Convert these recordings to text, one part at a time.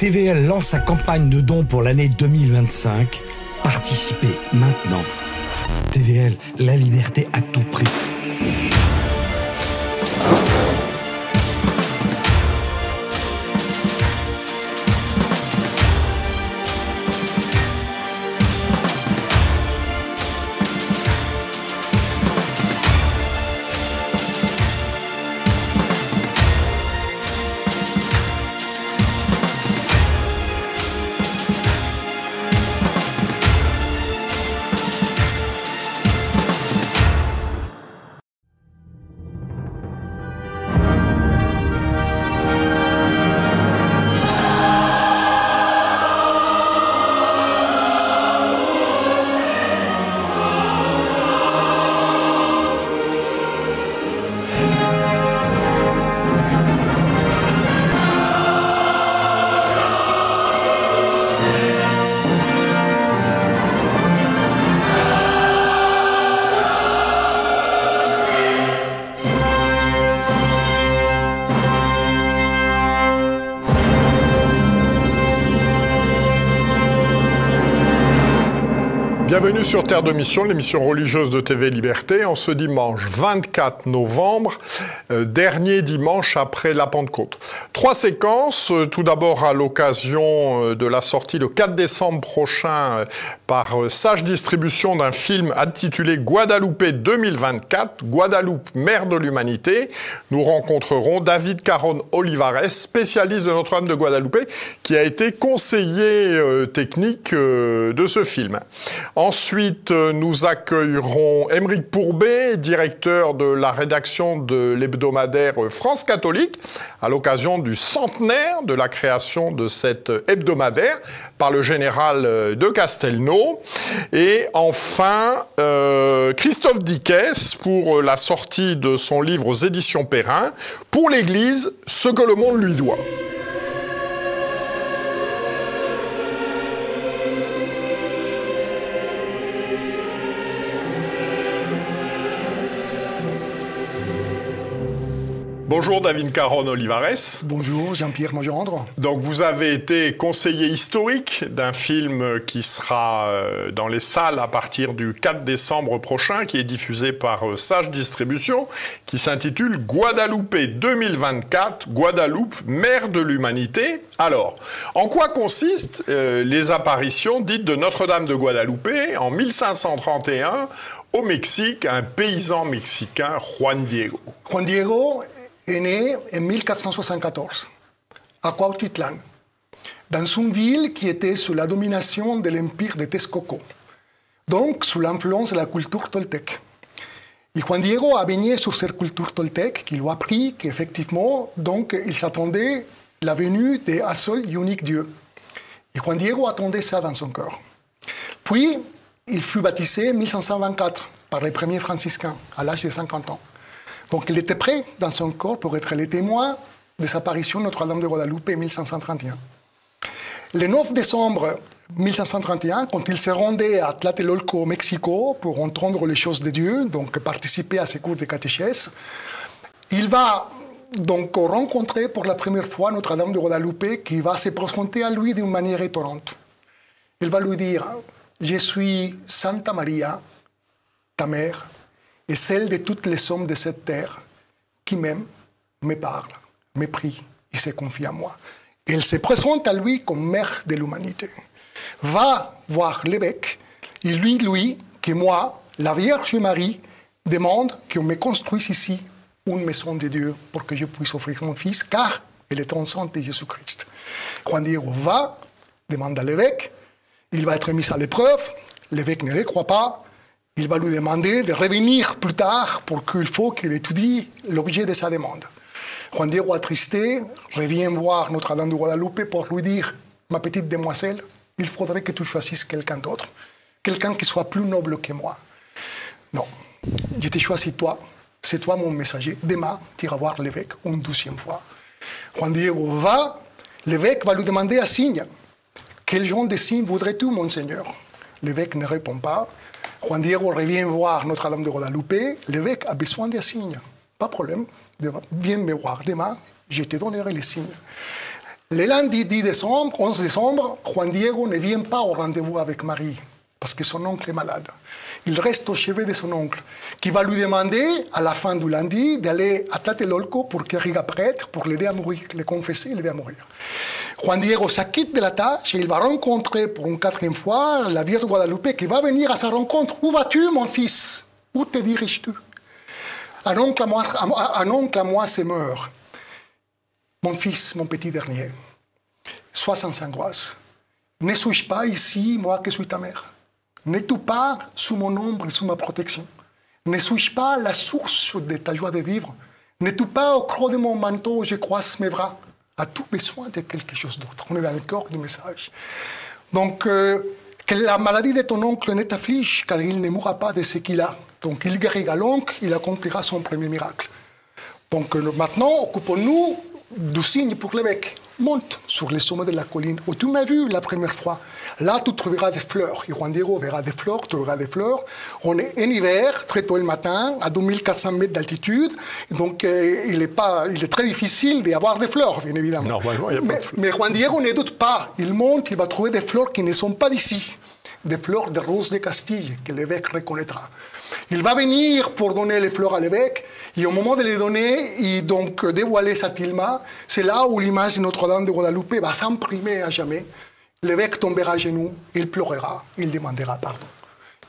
TVL lance sa campagne de dons pour l'année 2025. Participez maintenant. TVL, la liberté à tout prix. Bienvenue sur Terre de Mission, l'émission religieuse de TV Liberté, en ce dimanche 24 novembre, dernier dimanche après la Pentecôte. 3 séquences, tout d'abord à l'occasion de la sortie le 4 décembre prochain par Sage Distribution d'un film intitulé Guadalupe 2024, Guadeloupe, mère de l'humanité. Nous rencontrerons David Caron Olivares, spécialiste de Notre-Dame de Guadeloupe, qui a été conseiller technique de ce film. Ensuite, nous accueillerons Aymeric Pourbet, directeur de la rédaction de l'hebdomadaire France Catholique, à l'occasion du centenaire de la création de cet hebdomadaire par le général de Castelnau. Et enfin, Christophe Dickès pour la sortie de son livre aux éditions Perrin, Pour l'Église, ce que le monde lui doit. Bonjour David Caron Olivares. Bonjour Jean-Pierre Mogendre. Donc vous avez été conseiller historique d'un film qui sera dans les salles à partir du 4 décembre prochain, qui est diffusé par Sage Distribution, qui s'intitule Guadalupe 2024, Guadeloupe, mère de l'humanité. Alors, en quoi consistent les apparitions dites de Notre-Dame de Guadeloupe en 1531 au Mexique, un paysan mexicain, Juan Diego? Juan Diego est né en 1474 à Cuautitlán, dans une ville qui était sous la domination de l'empire de Texcoco, donc sous l'influence de la culture toltèque. Et Juan Diego a baigné sur cette culture toltèque qui lui a appris qu'effectivement, donc, il s'attendait la venue d'un seul et unique Dieu. Et Juan Diego attendait ça dans son cœur. Puis, il fut baptisé en 1524 par les premiers franciscains à l'âge de 50 ans. Donc il était prêt dans son corps pour être le témoin des apparitions de Notre-Dame de Guadeloupe en 1531. Le 9 décembre 1531, quand il se rendait à Tlatelolco, au Mexico, pour entendre les choses de Dieu, donc participer à ses cours de catéchèse, il va donc rencontrer pour la première fois Notre-Dame de Guadeloupe qui va se présenter à lui d'une manière étonnante. Il va lui dire « Je suis Santa Maria, ta mère, et celle de toutes les hommes de cette terre qui m'aiment, me parlent, me prient et se confient à moi. » Et elle se présente à lui comme mère de l'humanité. Va voir l'évêque et lui que moi, la Vierge Marie, demande qu'on me construise ici une maison de Dieu pour que je puisse offrir mon fils, car elle est enceinte de Jésus-Christ. Juan Diego va, demande à l'évêque, il va être mis à l'épreuve, l'évêque ne le croit pas, il va lui demander de revenir plus tard pour qu'il faut qu'il étudie l'objet de sa demande. Juan Diego, attristé, revient voir Notre-Dame de Guadeloupe pour lui dire « Ma petite demoiselle, il faudrait que tu choisisses quelqu'un d'autre, quelqu'un qui soit plus noble que moi. Non, je t'ai choisi toi, c'est toi mon messager. Demain, tu iras voir l'évêque une 12e fois. » Juan Diego va, l'évêque va lui demander un signe. « Quel genre de signe voudrais-tu, monseigneur ?» L'évêque ne répond pas. Juan Diego revient voir Notre-Dame de Guadeloupe. L'évêque a besoin d'un signe. Pas de problème. Viens me voir demain, je te donnerai les signes. Le lundi 11 décembre, Juan Diego ne vient pas au rendez-vous avec Marie, parce que son oncle est malade. Il reste au chevet de son oncle, qui va lui demander, à la fin du lundi, d'aller à Tlatelolco pour qu'il arrive prêtre, pour l'aider à mourir, le confesser et l'aider à mourir. Juan Diego s'acquitte de la tâche et il va rencontrer pour une 4e fois la Vierge Guadalupe qui va venir à sa rencontre. « Où vas-tu, mon fils? Où te diriges-tu » Un oncle à moi se meurt. Mon fils, mon petit dernier, sois sans angoisse. Ne suis-je pas ici, moi qui suis ta mère? N'es-tu pas sous mon ombre et sous ma protection? Ne suis-je pas la source de ta joie de vivre? N'es-tu pas au creux de mon manteau où je croise mes bras? As-tu besoin de quelque chose d'autre? On est dans le corps du message. Donc, que la maladie de ton oncle ne t'afflige, car il ne mourra pas de ce qu'il a. Donc, il guérira l'oncle, il accomplira son premier miracle. Donc, maintenant, occupons-nous du signe pour l'évêque. Monte sur le sommet de la colline où tu m'as vu la première fois. Là, tu trouveras des fleurs. Et Juan Diego verra des fleurs, tu verras des fleurs. On est en hiver, très tôt le matin, à 2400 mètres d'altitude. Donc, il est très difficile d'y avoir des fleurs, bien évidemment. Normalement, il n'y a pas de fleurs. Mais Juan Diego ne doute pas. Il monte, il va trouver des fleurs qui ne sont pas d'ici. Des fleurs de rose de Castille, que l'évêque reconnaîtra. Il va venir pour donner les fleurs à l'évêque, et au moment de les donner, et donc dévoiler sa tilma, c'est là où l'image de Notre-Dame de Guadalupe va s'imprimer à jamais. L'évêque tombera à genoux, il pleurera, il demandera pardon.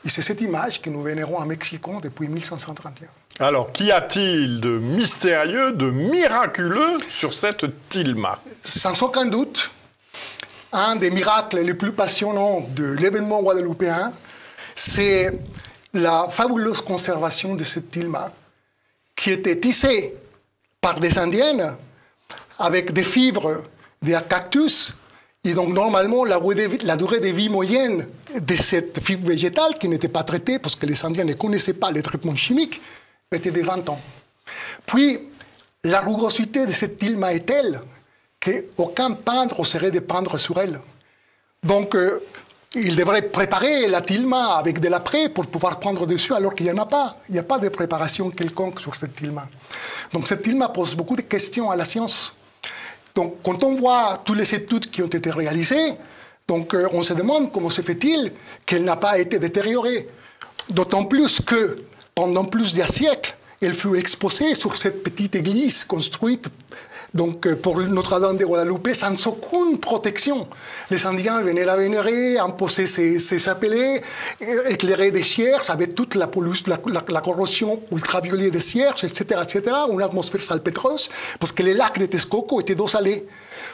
Et c'est cette image que nous vénérons à Mexico depuis 1531. Alors, qu'y a-t-il de mystérieux, de miraculeux sur cette tilma? Sans aucun doute, un des miracles les plus passionnants de l'événement guadeloupéen, c'est la fabuleuse conservation de cette tilma qui était tissée par des Indiennes avec des fibres de cactus. Et donc, normalement, la durée de vie moyenne de cette fibre végétale, qui n'était pas traitée, parce que les Indiens ne connaissaient pas les traitements chimiques, était de 20 ans. Puis, la rugosité de cette tilma est telle qu'aucun peintre oserait de peindre sur elle. Donc, il devrait préparer la tilma avec de l'apprêt pour pouvoir prendre dessus, alors qu'il n'y en a pas. Il n'y a pas de préparation quelconque sur cette tilma. Donc, cette tilma pose beaucoup de questions à la science. Donc, quand on voit toutes les études qui ont été réalisées, donc, on se demande comment se fait-il qu'elle n'a pas été détériorée. D'autant plus que, pendant plus d'un siècle, elle fut exposée sur cette petite église construite donc, pour Notre-Dame de Guadalupe, sans aucune protection. Les Indiens venaient la vénérer, imposer ses chapelets, éclairer des cierges, avec toute la corrosion ultraviolette des cierges, etc., etc., une atmosphère salpêtreuse, parce que les lacs de Texcoco étaient d'eau salée.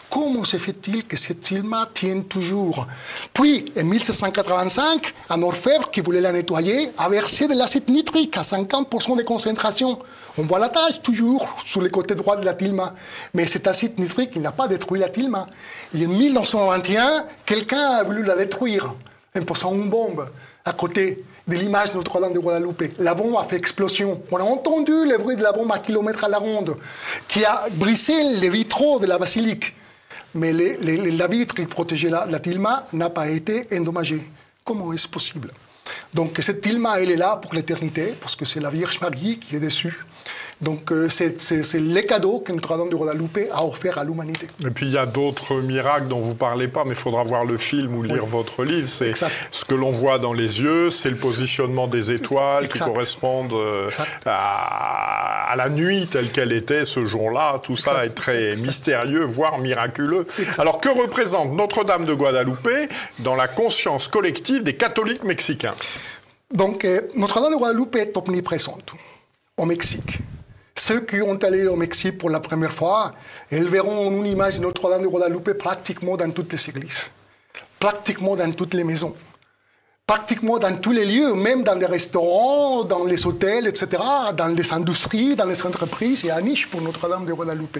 Comment se fait-il que cette tilma tienne toujours? Puis, en 1785, un orfèvre qui voulait la nettoyer a versé de l'acide nitrique à 50% de concentration. On voit la tache toujours sur le côté droit de la tilma. Mais cet acide nitrique, il n'a pas détruit la tilma. Et en 1921, quelqu'un a voulu la détruire en posant une bombe à côté de l'image de Notre-Dame de Guadalupe. La bombe a fait explosion. On a entendu le bruit de la bombe à kilomètres à la ronde, qui a brisé les vitraux de la basilique. Mais la vitre qui protégeait la tilma n'a pas été endommagée. Comment est-ce possible? Donc cette tilma, elle est là pour l'éternité, parce que c'est la Vierge Marie qui est dessus. Donc c'est le cadeau que Notre-Dame de Guadalupe a offert à l'humanité. Et puis il y a d'autres miracles dont vous ne parlez pas, mais il faudra voir le film ou lire votre livre. C'est ce que l'on voit dans les yeux, c'est le positionnement des étoiles qui correspondent à la nuit telle qu'elle était ce jour-là. Tout ça est très mystérieux, voire miraculeux. Alors que représente Notre-Dame de Guadalupe dans la conscience collective des catholiques mexicains? Donc Notre-Dame de Guadalupe est omniprésente au Mexique. Ceux qui ont allé au Mexique pour la première fois, ils verront une image de Notre-Dame de Guadalupe pratiquement dans toutes les églises, pratiquement dans toutes les maisons, pratiquement dans tous les lieux, même dans les restaurants, dans les hôtels, etc., dans les industries, dans les entreprises. Il y a un niche pour Notre-Dame de Guadalupe.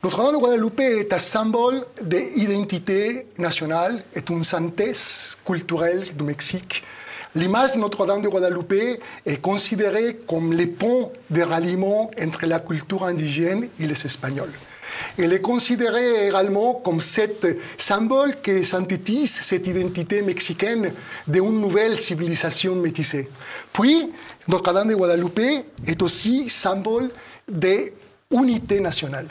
Notre-Dame de Guadalupe est un symbole d'identité nationale, est une synthèse culturelle du Mexique. L'image de Notre-Dame de Guadalupe est considérée comme le pont de ralliement entre la culture indigène et les Espagnols. Elle est considérée également comme cet symbole qui synthétise cette identité mexicaine d'une nouvelle civilisation métissée. Puis, Notre-Dame de Guadalupe est aussi symbole d'unité nationale.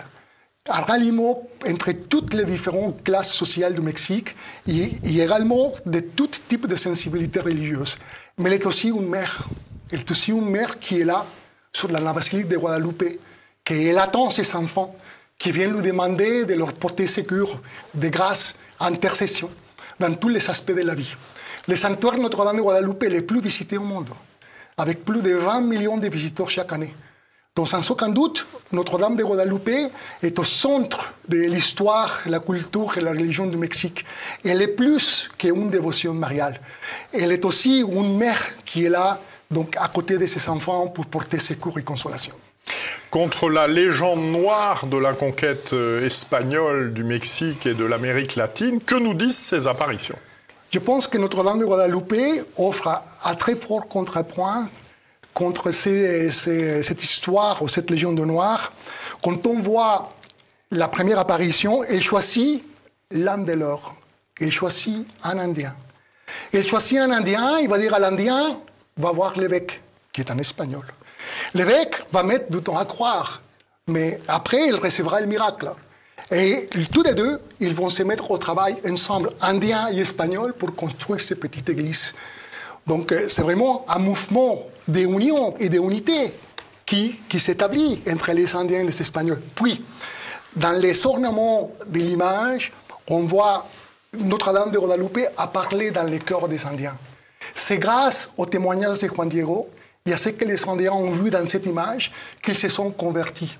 un ralliement entre toutes les différentes classes sociales du Mexique et également de tout type de sensibilité religieuse. Mais elle est aussi une mère. Elle est aussi une mère qui est là, sur la basilique de Guadalupe, qu'elle attend ses enfants, qui viennent lui demander de leur porter secours, de grâce, intercession, dans tous les aspects de la vie. Le sanctuaire Notre-Dame de Guadalupe est le plus visité au monde, avec plus de 20 millions de visiteurs chaque année. Donc, sans aucun doute, Notre-Dame de Guadalupe est au centre de l'histoire, la culture et la religion du Mexique. Elle est plus qu'une dévotion mariale. Elle est aussi une mère qui est là, donc, à côté de ses enfants pour porter secours et consolation. Contre la légende noire de la conquête espagnole du Mexique et de l'Amérique latine, que nous disent ces apparitions? Je pense que Notre-Dame de Guadalupe offre un très fort contrepoint contre cette histoire ou cette légende noire. Quand on voit la première apparition, elle choisit l'âme de l'or. Elle choisit un Indien. Elle choisit un Indien, il va dire à l'Indien, va voir l'évêque, qui est un Espagnol. L'évêque va mettre du temps à croire, mais après, il recevra le miracle. Et tous les deux, ils vont se mettre au travail ensemble, Indiens et Espagnols, pour construire cette petite église. Donc, c'est vraiment un mouvement d'union et d'unité qui s'établit entre les Indiens et les Espagnols. Puis, dans les ornements de l'image, on voit Notre-Dame de Guadalupe à parler dans les cœurs des Indiens. C'est grâce au témoignage de Juan Diego et à ce que les Indiens ont vu dans cette image qu'ils se sont convertis.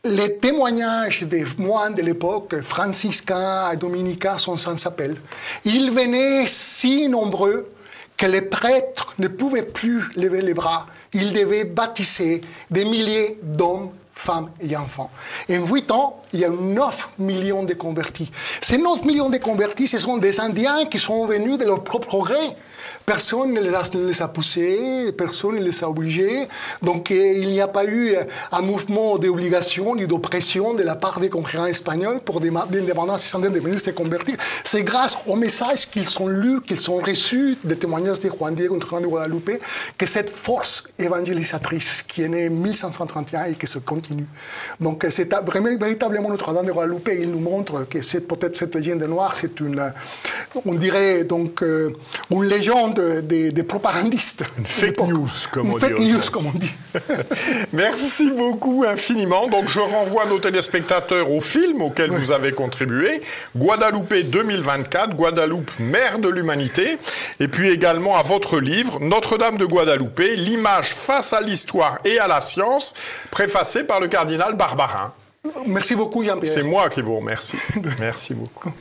Les témoignages des moines de l'époque, franciscains et dominicains, sont sans appel. Ils venaient si nombreux que les prêtres ne pouvaient plus lever les bras. Ils devaient baptiser des milliers d'hommes, femmes et enfants. En 8 ans, il y a 9 millions de convertis. Ces 9 millions de convertis, ce sont des Indiens qui sont venus de leur propre gré. Personne ne les a poussés, personne ne les a obligés. Donc, il n'y a pas eu un mouvement d'obligation ni d'oppression de la part des conquérants espagnols pour demander à ces Indiens de venir se convertir. C'est grâce aux messages qu'ils ont lus, qu'ils ont reçus, des témoignages de Juan Diego, Notre-Dame de Guadalupe, que cette force évangélisatrice qui est née en 1531 et qui se continue. Donc, c'est véritablement Notre-Dame de Guadalupe. Il nous montre que peut-être cette légende noire, c'est une, on dirait donc, une légende des propagandistes. Une fake news, comme on dit. Une fake news, comme on dit. Merci beaucoup infiniment. Donc, je renvoie nos téléspectateurs au film auquel vous avez contribué, Guadalupe 2024, Guadeloupe, mère de l'humanité, et puis également à votre livre, Notre-Dame de Guadalupe, l'image face à l'histoire et à la science, préfacé par le cardinal Barbarin. Merci beaucoup, Jean-Pierre. C'est moi qui vous remercie. Merci beaucoup.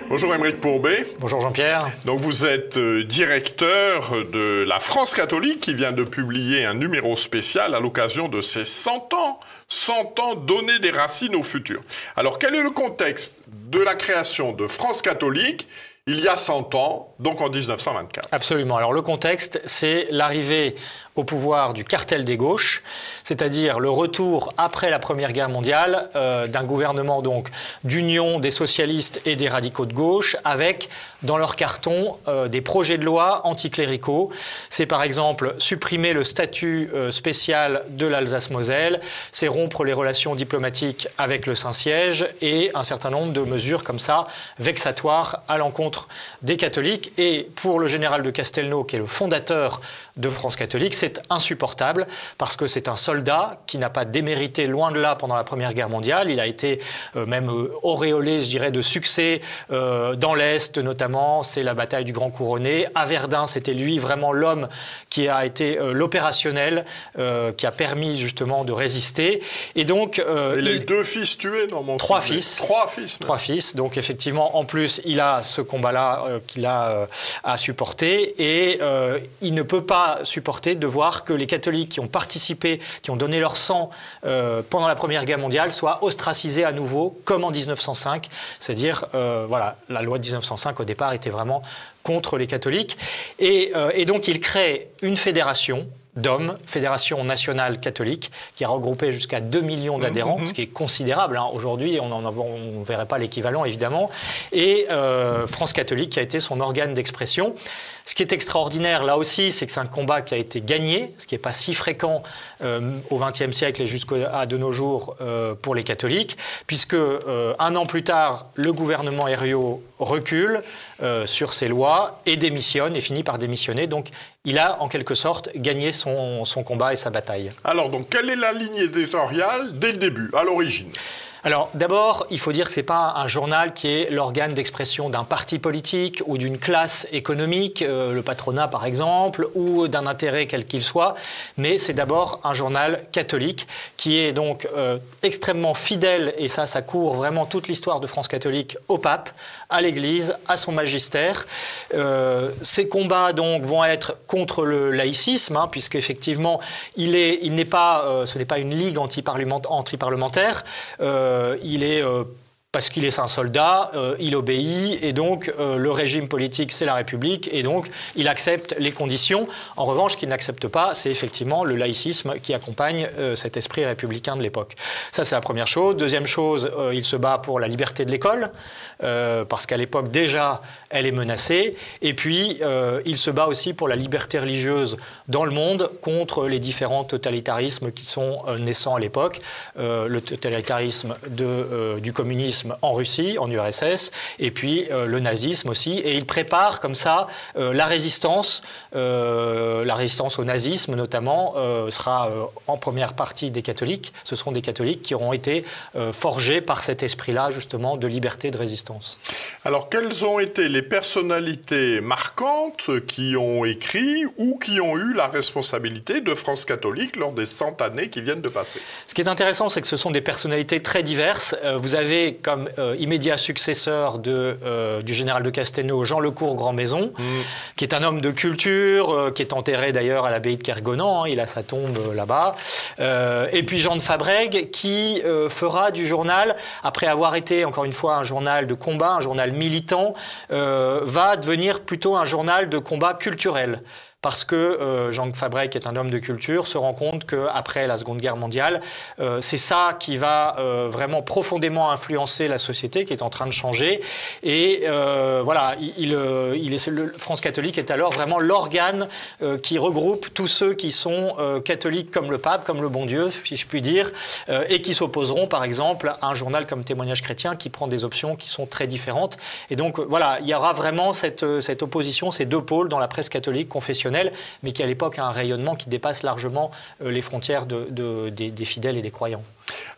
Bonjour Aymeric Pourbet. Bonjour Jean-Pierre. Donc vous êtes directeur de la France catholique qui vient de publier un numéro spécial à l'occasion de ses 100 ans. 100 ans, donner des racines au futur. Alors quel est le contexte de la création de France catholique il y a 100 ans, donc en 1924? Absolument. Alors le contexte, c'est l'arrivée au pouvoir du cartel des gauches, c'est-à-dire le retour après la Première Guerre mondiale d'un gouvernement donc d'union des socialistes et des radicaux de gauche, avec dans leur carton des projets de loi anticléricaux. C'est par exemple supprimer le statut spécial de l'Alsace-Moselle, c'est rompre les relations diplomatiques avec le Saint-Siège et un certain nombre de mesures comme ça vexatoires à l'encontre des catholiques. Et pour le général de Castelnau, qui est le fondateur de France catholique, c'est insupportable parce que c'est un soldat qui n'a pas démérité, loin de là, pendant la Première Guerre mondiale. Il a été même auréolé, je dirais, de succès dans l'Est notamment. C'est la bataille du Grand Couronné. À Verdun, c'était lui vraiment l'homme qui a été l'opérationnel, qui a permis justement de résister. Et donc, il a eu 2 fils tués dans mon 3 fils. 3 fils. 3 fils. Donc effectivement, en plus, il a ce combat-là qu'il a à supporter et il ne peut pas supporter de voir que les catholiques qui ont participé, qui ont donné leur sang pendant la Première Guerre mondiale soient ostracisés à nouveau, comme en 1905. C'est-à-dire, voilà, la loi de 1905 au départ était vraiment contre les catholiques. Et donc il crée une fédération d'hommes, Fédération nationale catholique, qui a regroupé jusqu'à 2 millions d'adhérents, ce qui est considérable. Hein. Aujourd'hui, on ne verrait pas l'équivalent, évidemment. Et France catholique, qui a été son organe d'expression. Ce qui est extraordinaire, là aussi, c'est que c'est un combat qui a été gagné, ce qui n'est pas si fréquent au XXe siècle et jusqu'à de nos jours pour les catholiques, puisque un an plus tard, le gouvernement Herriot recule sur ses lois et démissionne, et finit par démissionner. Donc, il a en quelque sorte gagné son combat et sa bataille. Alors, donc, quelle est la ligne éditoriale dès le début, à l'origine ? Alors d'abord, il faut dire que ce n'est pas un journal qui est l'organe d'expression d'un parti politique ou d'une classe économique, le patronat par exemple, ou d'un intérêt quel qu'il soit, mais c'est d'abord un journal catholique qui est donc extrêmement fidèle, et ça court vraiment toute l'histoire de France catholique, au pape, à l'Église, à son magistère. Ces combats donc vont être contre le laïcisme, hein, puisqu'effectivement, ce n'est pas une ligue anti-parlementaire. Il est parce qu'il est un soldat, il obéit, et donc le régime politique, c'est la République, et donc il accepte les conditions. En revanche, ce qu'il n'accepte pas, c'est effectivement le laïcisme qui accompagne cet esprit républicain de l'époque. Ça, c'est la première chose. Deuxième chose, il se bat pour la liberté de l'école, parce qu'à l'époque, déjà, elle est menacée. Et puis, il se bat aussi pour la liberté religieuse dans le monde, contre les différents totalitarismes qui sont naissants à l'époque. Le totalitarisme du communisme en Russie, en URSS, et puis le nazisme aussi. Et il prépare comme ça la résistance au nazisme notamment, sera en première partie des catholiques. Ce seront des catholiques qui auront été forgés par cet esprit-là, justement, de liberté et de résistance. Alors, quelles ont été les personnalités marquantes qui ont écrit ou qui ont eu la responsabilité de France catholique lors des 100 années qui viennent de passer? Ce qui est intéressant, c'est que ce sont des personnalités très diverses. Vous avez comme immédiat successeur du général de Castelnau, Jean Lecourt Grand-Maison, qui est un homme de culture, qui est enterré d'ailleurs à l'abbaye de Kergonan, hein, il a sa tombe là-bas. Et puis Jean de Fabrègue, qui fera du journal, après avoir été encore une fois un journal de combat, un journal militant, va devenir plutôt un journal de combat culturel. Parce que Jean de Fabrègue, qui est un homme de culture, se rend compte qu'après la Seconde Guerre mondiale, c'est ça qui va vraiment profondément influencer la société qui est en train de changer. Et voilà, France catholique est alors vraiment l'organe qui regroupe tous ceux qui sont catholiques comme le pape, comme le bon Dieu, si je puis dire, et qui s'opposeront par exemple à un journal comme Témoignage chrétien qui prend des options qui sont très différentes. Et donc voilà, il y aura vraiment cette opposition, ces deux pôles dans la presse catholique confessionnelle, mais qui à l'époque a un rayonnement qui dépasse largement les frontières des fidèles et des croyants.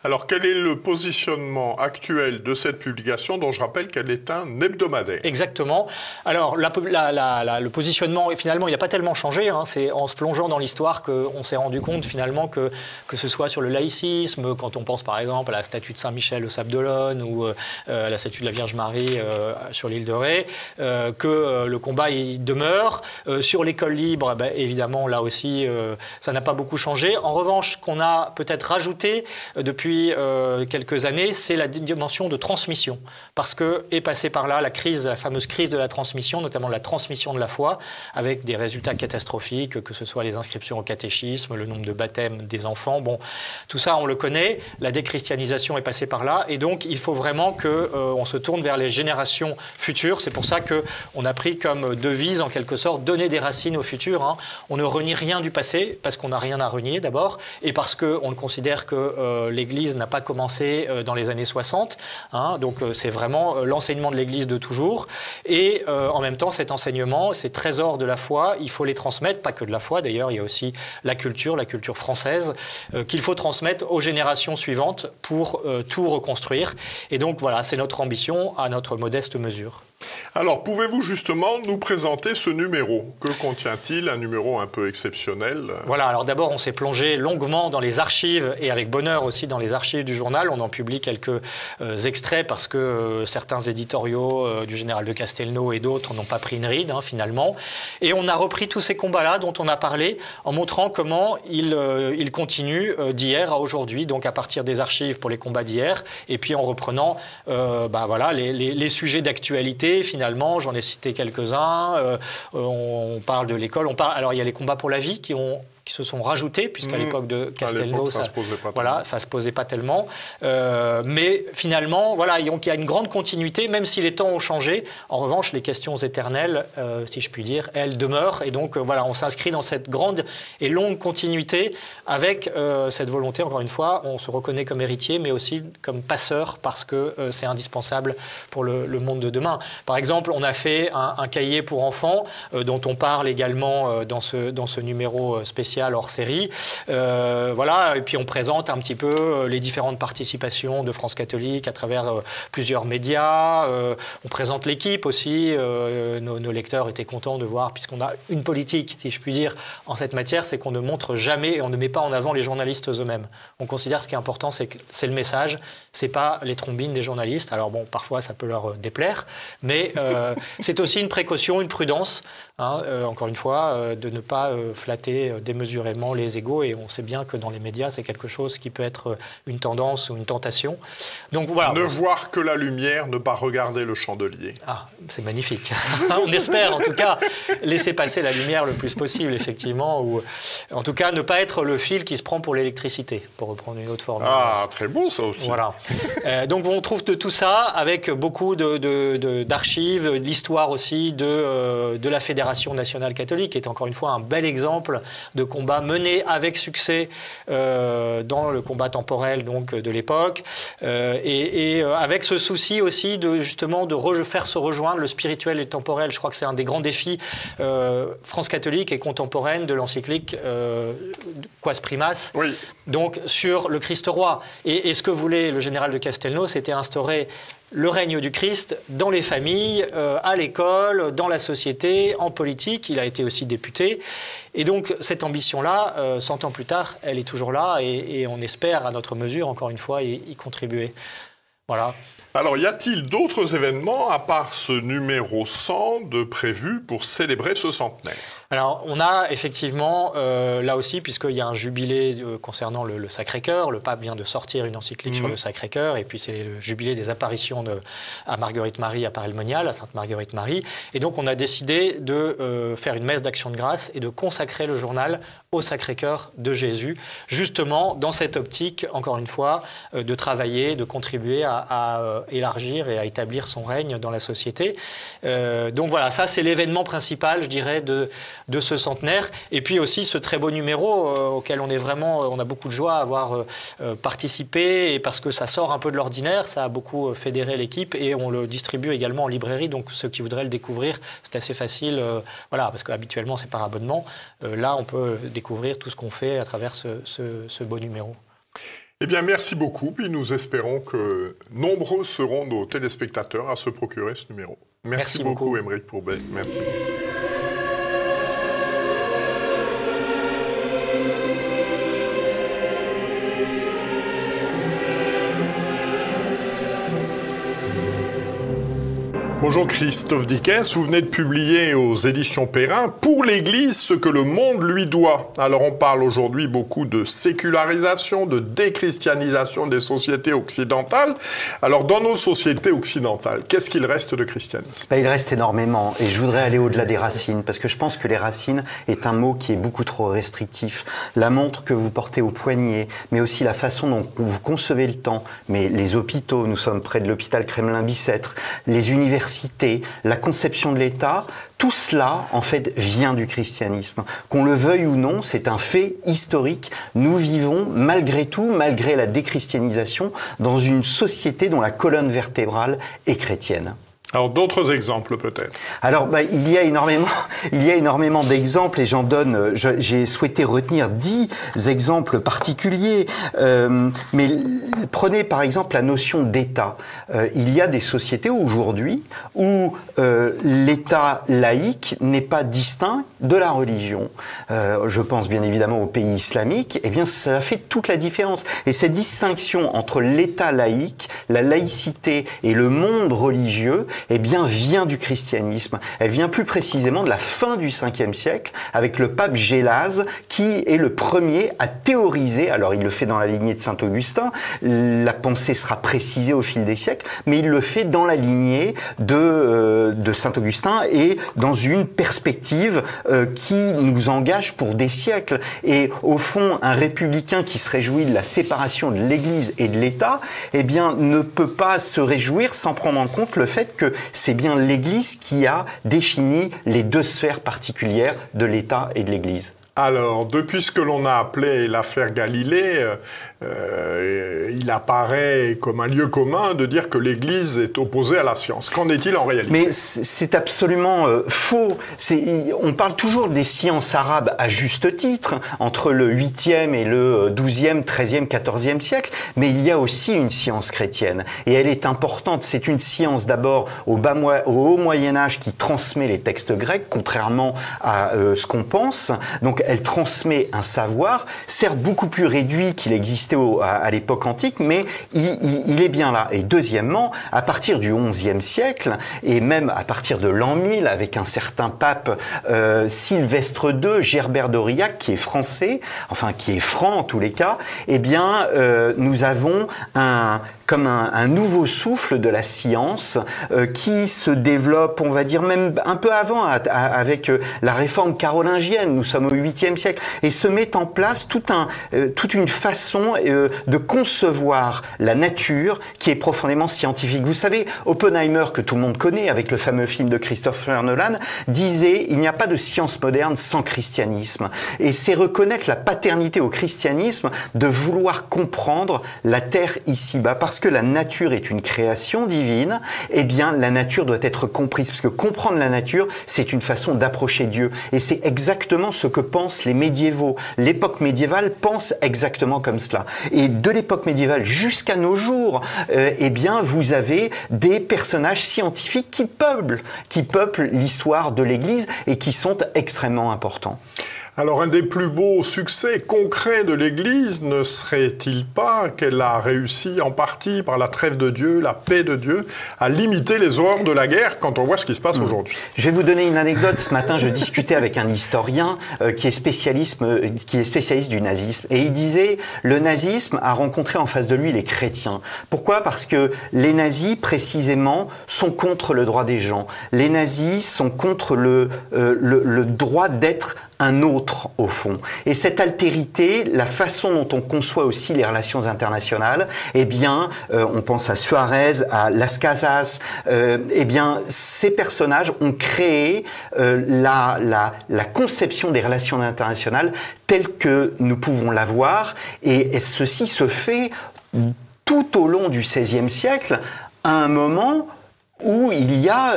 Alors, quel est le positionnement actuel de cette publication, dont je rappelle qu'elle est un hebdomadaire? Exactement. Alors, le positionnement, finalement, il n'a pas tellement changé. Hein. C'est en se plongeant dans l'histoire qu'on s'est rendu compte, finalement, que ce soit sur le laïcisme, quand on pense, par exemple, à la statue de Saint-Michel au Sable d'Olonne ou à la statue de la Vierge Marie sur l'île de Ré, que le combat il demeure. Sur l'école libre, évidemment, là aussi, ça n'a pas beaucoup changé. En revanche, qu'on a peut-être rajouté depuis quelques années, c'est la dimension de transmission. Parce que est passée par là la fameuse crise de la transmission, notamment la transmission de la foi, avec des résultats catastrophiques, que ce soit les inscriptions au catéchisme, le nombre de baptêmes des enfants. Bon, tout ça, on le connaît. La déchristianisation est passée par là. Et donc, il faut vraiment qu'on se tourne vers les générations futures. C'est pour ça qu'on a pris comme devise, en quelque sorte, donner des racines au futur. Hein. On ne renie rien du passé, parce qu'on n'a rien à renier d'abord, et parce qu'on considère que l'Église n'a pas commencé dans les années 60. Hein, donc c'est vraiment l'enseignement de l'Église de toujours. Et en même temps, cet enseignement, ces trésors de la foi, il faut les transmettre, pas que de la foi d'ailleurs, il y a aussi la culture française, qu'il faut transmettre aux générations suivantes pour tout reconstruire. Et donc voilà, c'est notre ambition à notre modeste mesure. Alors, pouvez-vous justement nous présenter ce numéro? Que contient-il? Un numéro un peu exceptionnel. Voilà, alors d'abord, on s'est plongé longuement dans les archives, et avec bonheur aussi dans les archives du journal. On en publie quelques extraits parce que certains éditoriaux du général de Castelnau et d'autres n'ont pas pris une ride, hein, finalement. Et on a repris tous ces combats-là dont on a parlé, en montrant comment ils continuent d'hier à aujourd'hui, donc à partir des archives pour les combats d'hier, et puis en reprenant voilà, les sujets d'actualité. Finalement, j'en ai cité quelques-uns. On parle de l'école. Alors, il y a les combats pour la vie qui ont qui se sont rajoutés, puisqu'à l'époque de Castelnau, ça se posait pas tellement. Mais finalement, voilà, il y a une grande continuité, même si les temps ont changé. En revanche, les questions éternelles, si je puis dire, elles demeurent. Et donc, voilà, on s'inscrit dans cette grande et longue continuité avec cette volonté, encore une fois, on se reconnaît comme héritier, mais aussi comme passeur, parce que c'est indispensable pour le monde de demain. Par exemple, on a fait un cahier pour enfants, dont on parle également dans ce numéro spécial hors série. Voilà, et puis on présente un petit peu les différentes participations de France Catholique à travers plusieurs médias. On présente l'équipe aussi. Nos lecteurs étaient contents de voir, puisqu'on a une politique, si je puis dire, en cette matière, c'est qu'on ne montre jamais et on ne met pas en avant les journalistes eux-mêmes. On considère ce qui est important, c'est le message, c'est pas les trombines des journalistes. Alors bon, parfois ça peut leur déplaire, mais c'est aussi une précaution, une prudence, hein, encore une fois, de ne pas flatter démesurément les égos, et on sait bien que dans les médias, c'est quelque chose qui peut être une tendance ou une tentation. Donc voilà. Ne voir que la lumière, ne pas regarder le chandelier. Ah, c'est magnifique. On espère en tout cas laisser passer la lumière le plus possible, effectivement, ou en tout cas ne pas être le fil qui se prend pour l'électricité, pour reprendre une autre formule. Ah, très beau ça aussi. Voilà. Donc on trouve de tout ça avec beaucoup d'archives, l'histoire aussi de la Fédération nationale catholique, qui est encore une fois un bel exemple de combat mené avec succès dans le combat temporel donc, de l'époque, et avec ce souci aussi justement de faire se rejoindre le spirituel et le temporel. Je crois que c'est un des grands défis France catholique et contemporaine de l'encyclique Quas Primas, oui. Donc sur le Christ roi. Et ce que voulait le général de Castelnau, c'était instaurer le règne du Christ dans les familles, à l'école, dans la société, en politique. Il a été aussi député. Et donc, cette ambition-là, 100 ans plus tard, elle est toujours là et on espère, à notre mesure, encore une fois, y contribuer. Voilà. Alors, y a-t-il d'autres événements, à part ce numéro 100, de prévus pour célébrer ce centenaire ? Alors, on a effectivement, là aussi, puisqu'il y a un jubilé concernant le Sacré-Cœur, le pape vient de sortir une encyclique sur le Sacré-Cœur, et puis c'est le jubilé des apparitions à Marguerite-Marie à Paray-le-Monial, à Sainte-Marguerite-Marie. Et donc, on a décidé de faire une messe d'action de grâce et de consacrer le journal au Sacré-Cœur de Jésus, justement dans cette optique, encore une fois, de travailler, de contribuer à élargir et à établir son règne dans la société. Donc voilà, ça c'est l'événement principal, je dirais, de ce centenaire. Et puis aussi ce très beau numéro auquel on a beaucoup de joie à avoir participé, et parce que ça sort un peu de l'ordinaire, ça a beaucoup fédéré l'équipe, et on le distribue également en librairie, donc ceux qui voudraient le découvrir, c'est assez facile, voilà, parce qu'habituellement c'est par abonnement. Là, on peut découvrir tout ce qu'on fait à travers ce beau numéro. Eh bien, merci beaucoup, puis nous espérons que nombreux seront nos téléspectateurs à se procurer ce numéro. Merci beaucoup, Aymeric Pourbet. Merci. Bonjour Christophe Dickès, vous venez de publier aux éditions Perrin « Pour l'Église, ce que le monde lui doit ». Alors on parle aujourd'hui beaucoup de sécularisation, de déchristianisation des sociétés occidentales. Alors dans nos sociétés occidentales, qu'est-ce qu'il reste de christianisme ? Il reste énormément, et je voudrais aller au-delà des racines, parce que je pense que les racines est un mot qui est beaucoup trop restrictif. La montre que vous portez au poignet, mais aussi la façon dont vous concevez le temps, mais les hôpitaux, nous sommes près de l'hôpital Kremlin-Bicêtre, les universités, la conception de l'État, tout cela, en fait, vient du christianisme. Qu'on le veuille ou non, c'est un fait historique. Nous vivons, malgré tout, malgré la déchristianisation, dans une société dont la colonne vertébrale est chrétienne. Alors, d'autres exemples, peut-être? Alors, il y a énormément d'exemples, et j'en donne, j'ai souhaité retenir 10 exemples particuliers. Mais prenez, par exemple, la notion d'État. Il y a des sociétés aujourd'hui où l'État laïque n'est pas distinct de la religion. Je pense bien évidemment aux pays islamiques. Eh bien, ça fait toute la différence. Et cette distinction entre l'État laïque, la laïcité et le monde religieux, eh bien, vient du christianisme. Elle vient plus précisément de la fin du 5e siècle, avec le pape Gélase, qui est le premier à théoriser, alors il le fait dans la lignée de saint Augustin, la pensée sera précisée au fil des siècles, mais il le fait dans la lignée de saint Augustin et dans une perspective qui nous engage pour des siècles. Et au fond, un républicain qui se réjouit de la séparation de l'Église et de l'État, eh bien, ne peut pas se réjouir sans prendre en compte le fait que c'est bien l'Église qui a défini les deux sphères particulières de l'État et de l'Église. Alors, depuis ce que l'on a appelé l'affaire Galilée, il apparaît comme un lieu commun de dire que l'Église est opposée à la science. Qu'en est-il en réalité? Mais c'est absolument faux. On parle toujours des sciences arabes à juste titre, entre le 8e et le 12e, 13e, 14e siècle, mais il y a aussi une science chrétienne. Et elle est importante. C'est une science d'abord au haut Moyen-Âge qui transmet les textes grecs, contrairement à ce qu'on pense. Donc elle transmet un savoir, certes beaucoup plus réduit qu'il existait à l'époque antique, mais il est bien là. Et deuxièmement, à partir du XIe siècle, et même à partir de l'an 1000, avec un certain pape Sylvestre II, Gerbert d'Aurillac, qui est français, enfin qui est franc en tous les cas, eh bien nous avons comme un nouveau souffle de la science qui se développe, on va dire même un peu avant, avec la réforme carolingienne, nous sommes au 8e siècle, et se met en place toute une façon de concevoir la nature qui est profondément scientifique. Vous savez, Oppenheimer, que tout le monde connaît, avec le fameux film de Christopher Nolan, disait « Il n'y a pas de science moderne sans christianisme ». Et c'est reconnaître la paternité au christianisme de vouloir comprendre la terre ici-bas. Parce que la nature est une création divine, eh bien la nature doit être comprise, parce que comprendre la nature, c'est une façon d'approcher Dieu. Et c'est exactement ce que pensent les médiévaux. L'époque médiévale pense exactement comme cela. Et de l'époque médiévale jusqu'à nos jours, eh bien vous avez des personnages scientifiques qui peuplent l'histoire de l'Église et qui sont extrêmement importants. Alors, un des plus beaux succès concrets de l'Église ne serait-il pas qu'elle a réussi en partie par la trêve de Dieu, la paix de Dieu, à limiter les horreurs de la guerre quand on voit ce qui se passe aujourd'hui? Je vais vous donner une anecdote. Ce matin, je discutais avec un historien qui est spécialiste du nazisme. Et il disait, le nazisme a rencontré en face de lui les chrétiens. Pourquoi? Parce que les nazis, précisément, sont contre le droit des gens. Les nazis sont contre le droit d'être un autre, au fond. Et cette altérité, la façon dont on conçoit aussi les relations internationales, eh bien, on pense à Suarez, à Las Casas, eh bien, ces personnages ont créé la conception des relations internationales telles que nous pouvons la voir, et ceci se fait tout au long du XVIe siècle, à un moment où il y a,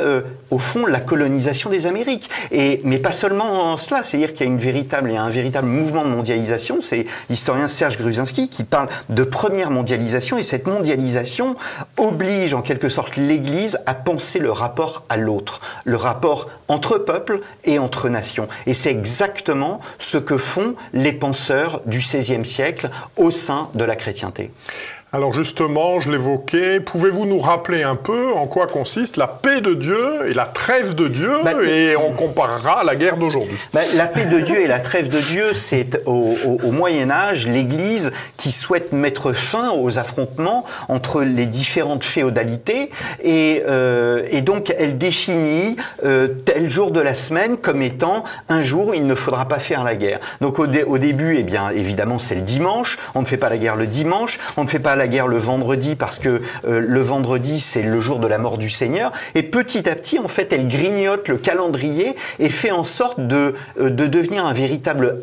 au fond, la colonisation des Amériques. Mais pas seulement cela, c'est-à-dire qu'il y a un véritable mouvement de mondialisation. C'est l'historien Serge Gruzinski qui parle de première mondialisation, et cette mondialisation oblige en quelque sorte l'Église à penser le rapport à l'autre, le rapport entre peuples et entre nations. Et c'est exactement ce que font les penseurs du XVIe siècle au sein de la chrétienté. Alors justement, je l'évoquais, pouvez-vous nous rappeler un peu en quoi consiste la paix de Dieu et la trêve de Dieu, et on comparera à la guerre d'aujourd'hui? La paix de Dieu et la trêve de Dieu, c'est au Moyen-Âge, l'Église qui souhaite mettre fin aux affrontements entre les différentes féodalités, et donc elle définit tel jour de la semaine comme étant un jour où il ne faudra pas faire la guerre. Donc au début, eh bien évidemment c'est le dimanche, on ne fait pas la guerre le dimanche, on ne fait pas la guerre le vendredi parce que le vendredi c'est le jour de la mort du Seigneur, et petit à petit en fait elle grignote le calendrier et fait en sorte de devenir un véritable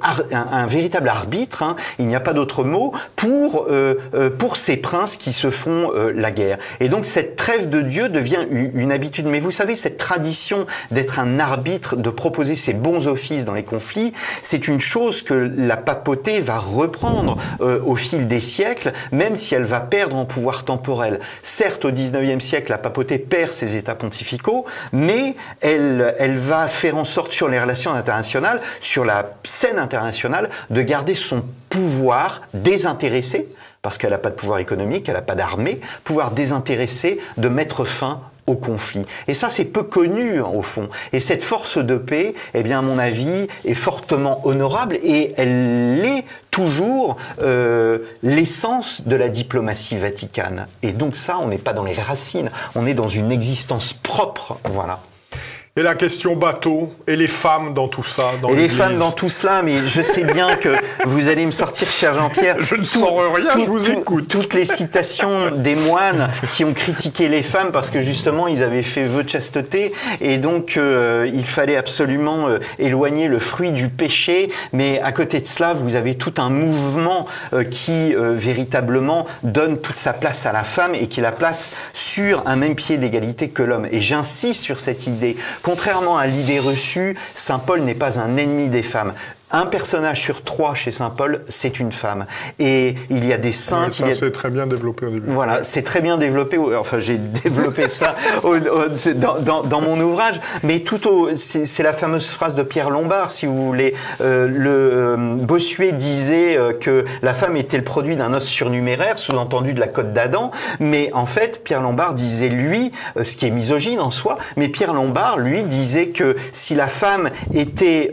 arbitre, hein, il n'y a pas d'autre mot, pour ces princes qui se font la guerre. Et donc cette trêve de Dieu devient une habitude. Mais vous savez, cette tradition d'être un arbitre, de proposer ses bons offices dans les conflits, c'est une chose que la papauté va reprendre au fil des siècles, même si elle va perdre en pouvoir temporel. Certes, au XIXe siècle, la papauté perd ses états pontificaux, mais elle va faire en sorte sur les relations internationales, sur la scène internationale, de garder son pouvoir désintéressé, parce qu'elle n'a pas de pouvoir économique, elle n'a pas d'armée, pouvoir désintéressé de mettre fin au conflit. Et ça, c'est peu connu, au fond. Et cette force de paix, eh bien, à mon avis, est fortement honorable et elle est toujours l'essence de la diplomatie vaticane. Et donc ça, on n'est pas dans les racines, on est dans une existence propre, voilà. Et la question bateau, et les femmes dans tout ça, dans et les femmes dans tout cela, mais je sais bien que vous allez me sortir, cher Jean-Pierre. Je ne sors rien, je vous écoute. Toutes les citations des moines qui ont critiqué les femmes parce que justement ils avaient fait vœu de chasteté et donc il fallait absolument éloigner le fruit du péché. Mais à côté de cela, vous avez tout un mouvement qui véritablement donne toute sa place à la femme et qui la place sur un même pied d'égalité que l'homme. Et j'insiste sur cette idée. Contrairement à l'idée reçue, Saint Paul n'est pas un ennemi des femmes. Un personnage sur 3 chez Saint Paul, c'est une femme. Et il y a des saints... Ça, c'est très bien développé au début. Voilà, c'est très bien développé. Enfin, j'ai développé ça dans mon ouvrage. Mais c'est la fameuse phrase de Pierre Lombard, si vous voulez. Bossuet disait que la femme était le produit d'un os surnuméraire, sous-entendu de la côte d'Adam. Mais en fait, Pierre Lombard disait, lui, ce qui est misogyne en soi, mais Pierre Lombard, lui, disait que si la femme était...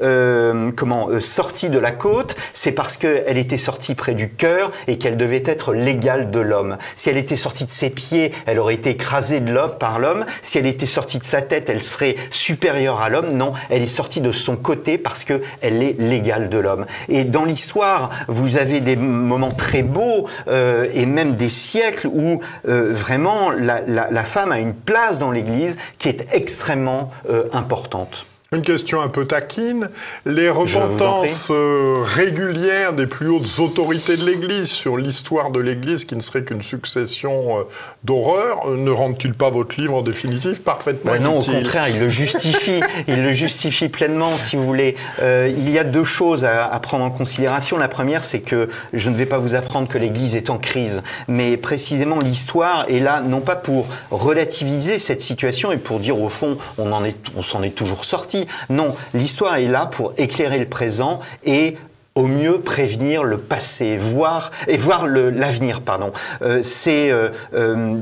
sortie de la côte, c'est parce qu'elle était sortie près du cœur et qu'elle devait être l'égale de l'homme. Si elle était sortie de ses pieds, elle aurait été écrasée par l'homme. Si elle était sortie de sa tête, elle serait supérieure à l'homme. Non, elle est sortie de son côté parce qu'elle est l'égale de l'homme. Et dans l'histoire, vous avez des moments très beaux et même des siècles où vraiment la femme a une place dans l'Église qui est extrêmement importante. Une question un peu taquine. Les repentances régulières des plus hautes autorités de l'Église sur l'histoire de l'Église, qui ne serait qu'une succession d'horreurs, ne rendent-ils pas votre livre en définitive parfaitement inutile ? Non, au contraire, il le justifie. Il le justifie pleinement, si vous voulez. Il y a 2 choses à prendre en considération. La première, c'est que je ne vais pas vous apprendre que l'Église est en crise, mais précisément l'histoire est là, non pas pour relativiser cette situation et pour dire au fond, on s'en est toujours sorti. Non, l'histoire est là pour éclairer le présent et au mieux prévenir le passé, voir l'avenir, pardon. C'est,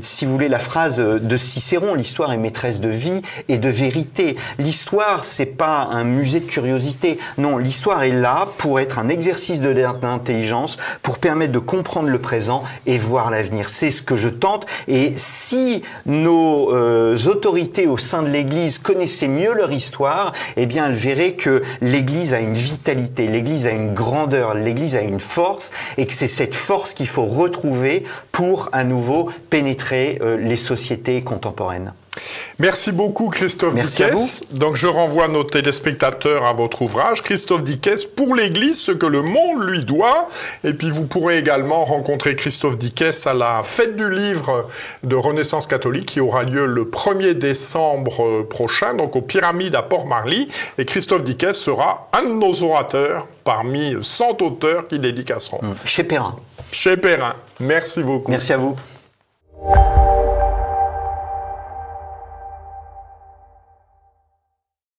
si vous voulez, la phrase de Cicéron, l'histoire est maîtresse de vie et de vérité. L'histoire, c'est pas un musée de curiosité. Non, l'histoire est là pour être un exercice d'intelligence, pour permettre de comprendre le présent et voir l'avenir. C'est ce que je tente. Et si nos autorités au sein de l'Église connaissaient mieux leur histoire, eh bien, elles verraient que l'Église a une vitalité, l'Église a une grandeur, l'Église a une force et que c'est cette force qu'il faut retrouver pour à nouveau pénétrer les sociétés contemporaines. Merci beaucoup Christophe Dickès. Donc je renvoie nos téléspectateurs à votre ouvrage, Christophe Dickès, pour l'Église, ce que le monde lui doit. Et puis vous pourrez également rencontrer Christophe Dickès à la fête du livre de Renaissance catholique qui aura lieu le 1er décembre prochain, donc aux Pyramides à Port-Marly. Et Christophe Dickès sera un de nos orateurs parmi 100 auteurs qui dédicaceront. Chez Perrin. Chez Perrin. Merci beaucoup. Merci à vous.